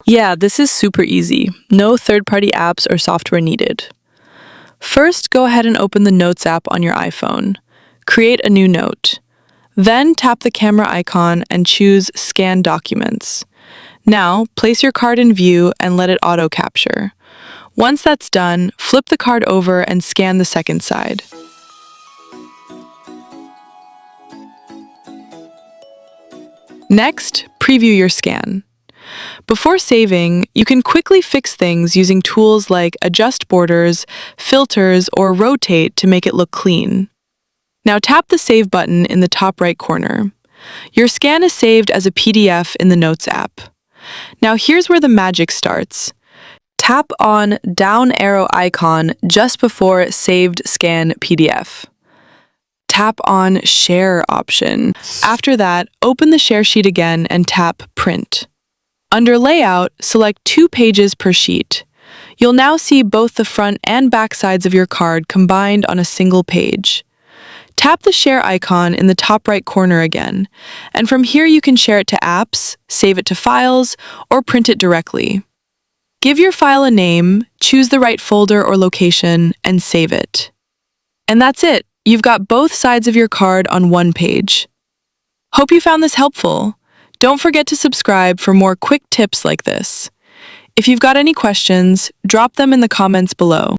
Yeah, this is super easy. No third-party apps or software needed. First, go ahead and open the Notes app on your iPhone. Create a new note. Then tap the camera icon and choose Scan Documents. Now, place your card in view and let it auto-capture. Once that's done, flip the card over and scan the second side. Next, preview your scan. Before saving, you can quickly fix things using tools like adjust borders, filters, or rotate to make it look clean. Now tap the Save button in the top right corner. Your scan is saved as a PDF in the Notes app. Now here's where the magic starts. Tap on down arrow icon just before Saved Scan PDF. Tap on Share option. After that, open the share sheet again and tap Print. Under Layout, select 2 pages per sheet. You'll now see both the front and back sides of your card combined on a single page. Tap the Share icon in the top right corner again, and from here you can share it to apps, save it to files, or print it directly. Give your file a name, choose the right folder or location, and save it. And that's it. You've got both sides of your card on one page. Hope you found this helpful. Don't forget to subscribe for more quick tips like this. If you've got any questions, drop them in the comments below.